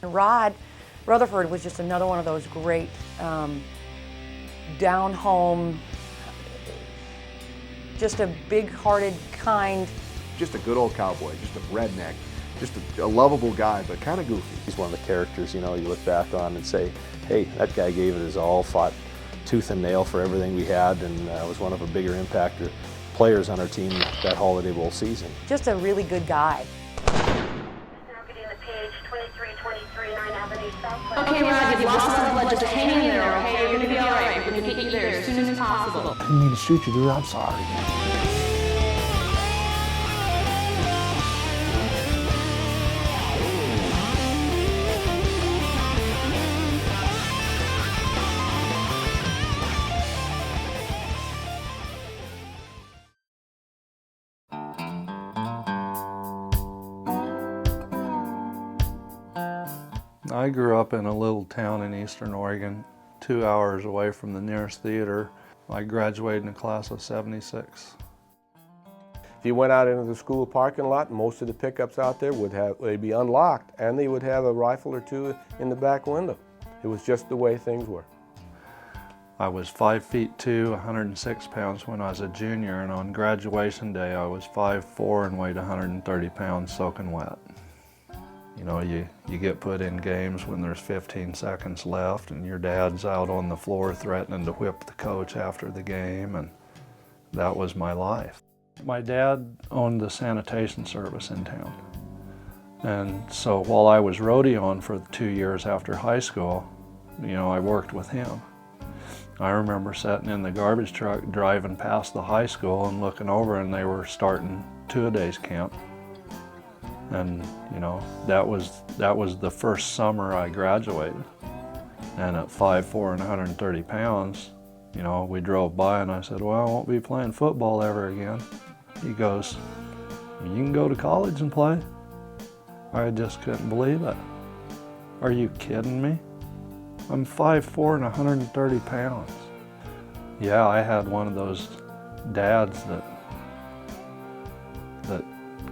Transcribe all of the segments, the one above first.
Rod Retherford was just another one of those great down-home, just a big-hearted, kind. Just a good old cowboy, just a redneck, just a lovable guy, but kind of goofy. He's one of the characters, you know, you look back on and say, hey, that guy gave it his all, fought tooth and nail for everything we had, and was one of the bigger impactor players on our team that Holiday Bowl season. Just a really good guy. Okay, Rod, you've lost some blood, just hang in there, okay? You're gonna be all right. We're gonna get you there as soon as possible. I didn't mean to shoot you, dude. I'm sorry. I grew up in a little town in eastern Oregon, 2 hours away from the nearest theater. I graduated in a class of '76. If you went out into the school parking lot, most of the pickups out there they'd be unlocked, and they would have a rifle or two in the back window. It was just the way things were. I was 5'2", 106 pounds when I was a junior, and on graduation day I was 5'4" and weighed 130 pounds soaking wet. You know, you get put in games when there's 15 seconds left and your dad's out on the floor threatening to whip the coach after the game, and that was my life. My dad owned the sanitation service in town, and so while I was rodeoing for 2 years after high school, you know, I worked with him. I remember sitting in the garbage truck driving past the high school and looking over, and they were starting two-a-days camp. And you know, that was the first summer I graduated. And at 5'4" and 130 pounds, you know, we drove by and I said, well, I won't be playing football ever again. He goes, you can go to college and play. I just couldn't believe it. Are you kidding me? I'm 5'4" and 130 pounds. Yeah, I had one of those dads that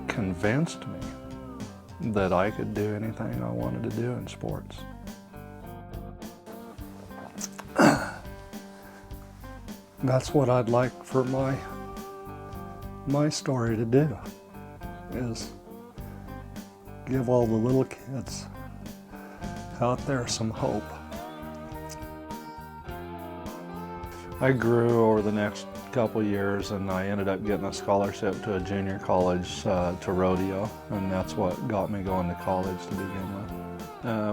convinced me that I could do anything I wanted to do in sports. That's what I'd like for my story to do, is give all the little kids out there some hope. I grew over the next couple years, and I ended up getting a scholarship to a junior college to rodeo, and that's what got me going to college to begin with.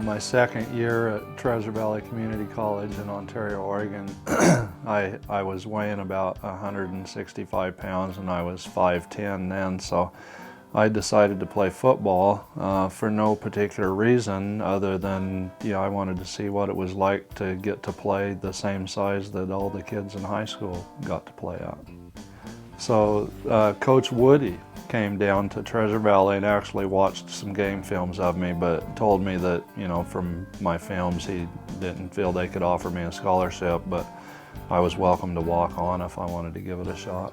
My second year at Treasure Valley Community College in Ontario, Oregon, I was weighing about 165 pounds, and I was 5'10" then, so I decided to play football for no particular reason other than, you know, I wanted to see what it was like to get to play the same size that all the kids in high school got to play at. So Coach Woody came down to Treasure Valley and actually watched some game films of me, but told me that, you know, from my films he didn't feel they could offer me a scholarship, but I was welcome to walk on if I wanted to give it a shot.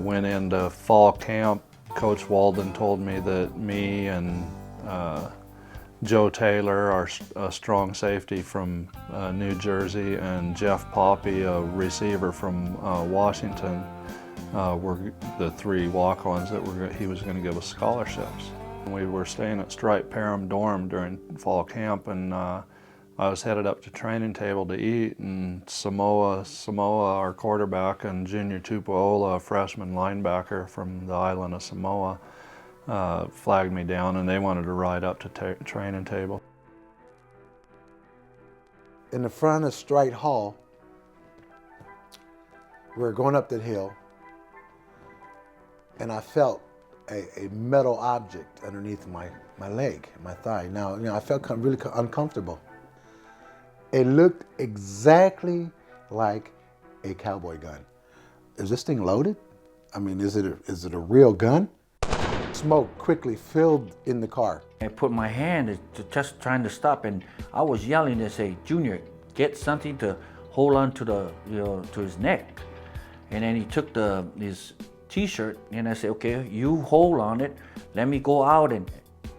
Went into fall camp. Coach Walden told me that me and Joe Taylor, a strong safety from New Jersey, and Jeff Poppy, a receiver from Washington, were the three walk-ons that he was going to give us scholarships. We were staying at Stripe Parham Dorm during fall camp, and I was headed up to training table to eat, and Samoa, our quarterback, and Junior Tupuola, a freshman linebacker from the island of Samoa, flagged me down, and they wanted to ride up to training table. In the front of Strite Hall, we were going up the hill, and I felt a metal object underneath my leg, my thigh. Now, you know, I felt really uncomfortable. It looked exactly like a cowboy gun. Is this thing loaded? I mean, is it a real gun? Smoke quickly filled in the car. I put my hand to just trying to stop, and I was yelling to say, Junior, get something to hold on to to his neck. And then he took his T-shirt, and I said, okay, you hold on it. Let me go out and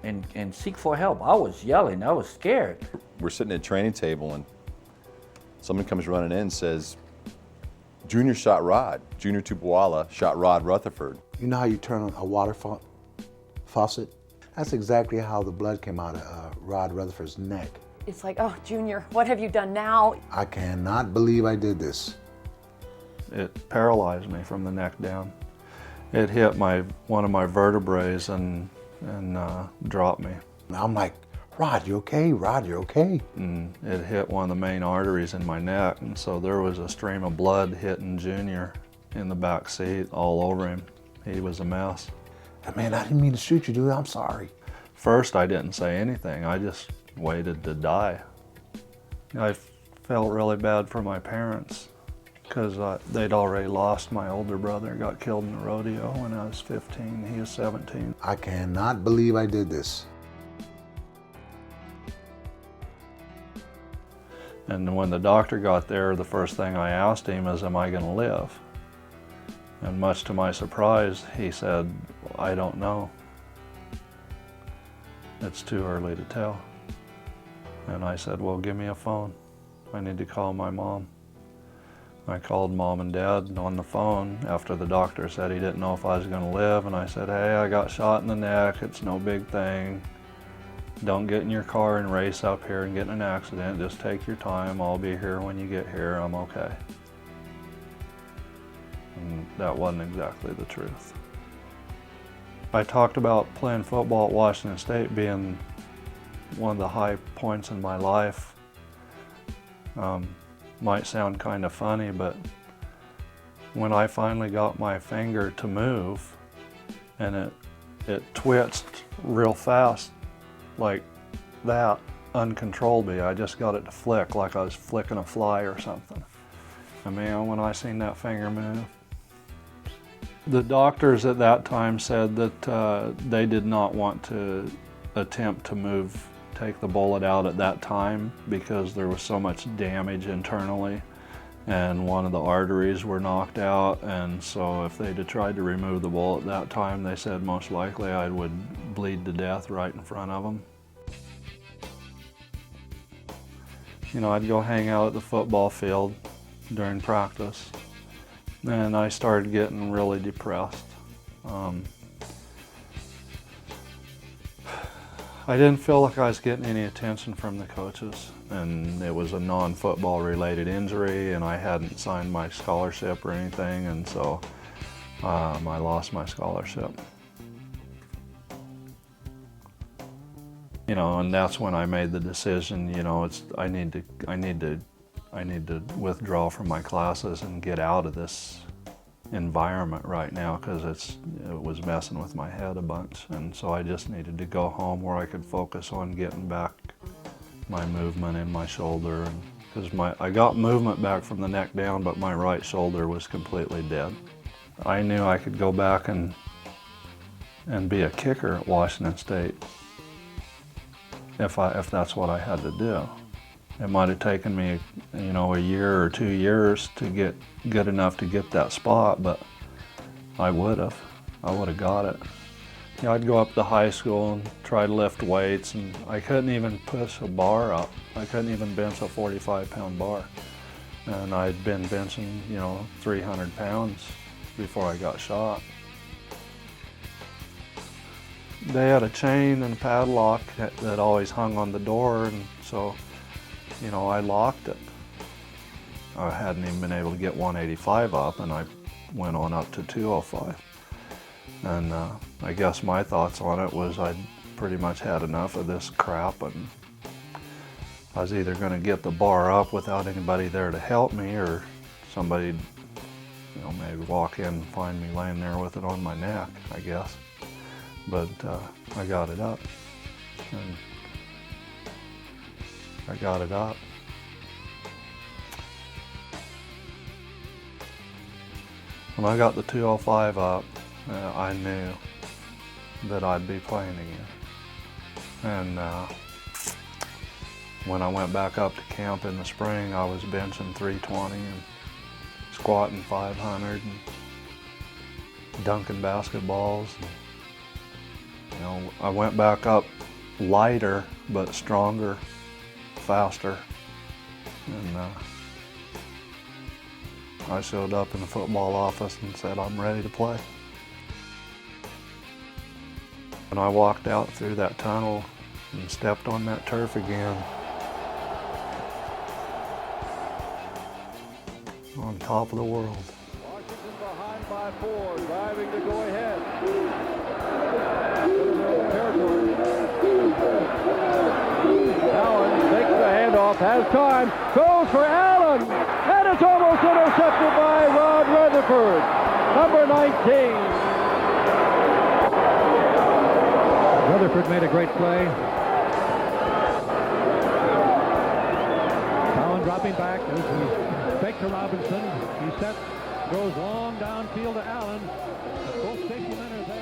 and seek for help. I was yelling, I was scared. We're sitting at a training table and someone comes running in and says, Junior shot Rod. Junior Tupuala shot Rod Retherford. You know how you turn on a water faucet? That's exactly how the blood came out of Rod Retherford's neck. It's like, oh, Junior, what have you done now? I cannot believe I did this. It paralyzed me from the neck down. It hit one of my vertebrae and dropped me. I'm like, Rod, you okay? Rod, you okay? And it hit one of the main arteries in my neck, and so there was a stream of blood hitting Junior in the back seat all over him. He was a mess. Man, I didn't mean to shoot you, dude. I'm sorry. First, I didn't say anything. I just waited to die. I felt really bad for my parents because they'd already lost my older brother. Got killed in the rodeo when I was 15. He was 17. I cannot believe I did this. And when the doctor got there, the first thing I asked him is, am I going to live? And much to my surprise, he said, I don't know. It's too early to tell. And I said, well, give me a phone. I need to call my mom. I called Mom and Dad on the phone after the doctor said he didn't know if I was going to live. And I said, hey, I got shot in the neck. It's no big thing. Don't get in your car and race up here and get in an accident. Just take your time. I'll be here when you get here. I'm okay. And that wasn't exactly the truth. I talked about playing football at Washington State being one of the high points in my life. Might sound kind of funny, but when I finally got my finger to move and it twitched real fast, like that, uncontrollably. I just got it to flick like I was flicking a fly or something. I mean, when I seen that finger move. The doctors at that time said that they did not want to attempt to take the bullet out at that time because there was so much damage internally and one of the arteries were knocked out, and so if they'd have tried to remove the bullet at that time, they said most likely I would bleed to death right in front of them. You know, I'd go hang out at the football field during practice, and I started getting really depressed. I didn't feel like I was getting any attention from the coaches, and it was a non-football related injury, and I hadn't signed my scholarship or anything, and so I lost my scholarship. You know, and that's when I made the decision. You know, I need to withdraw from my classes and get out of this environment right now because it was messing with my head a bunch, and so I just needed to go home where I could focus on getting back my movement in my shoulder, and because I got movement back from the neck down, but my right shoulder was completely dead. I knew I could go back and be a kicker at Washington State if that's what I had to do. It might have taken me, you know, a year or 2 years to get good enough to get that spot, but I would have got it. You know, I'd go up to high school and try to lift weights, and I couldn't even push a bar up. I couldn't even bench a 45-pound bar. And I'd been benching, you know, 300 pounds before I got shot. They had a chain and a padlock that always hung on the door, and so, you know, I locked it. I hadn't even been able to get 185 up, and I went on up to 205. And I guess my thoughts on it was I'd pretty much had enough of this crap, and I was either going to get the bar up without anybody there to help me, or somebody, you know, maybe walk in and find me laying there with it on my neck, I guess. But I got it up, and I got it up. When I got the 205 up, I knew that I'd be playing again. And when I went back up to camp in the spring, I was benching 320 and squatting 500 and dunking basketballs. And You know, I went back up lighter, but stronger, faster. And I showed up in the football office and said, I'm ready to play. When I walked out through that tunnel and stepped on that turf again, on top of the world. Washington behind by 4, driving to go ahead. Allen takes the handoff, has time, goes for Allen, and it's almost intercepted by Rod Retherford, number 19. Retherford made a great play. Allen dropping back as he fake to Robinson. He sets, goes long downfield to Allen. Both safety men are there.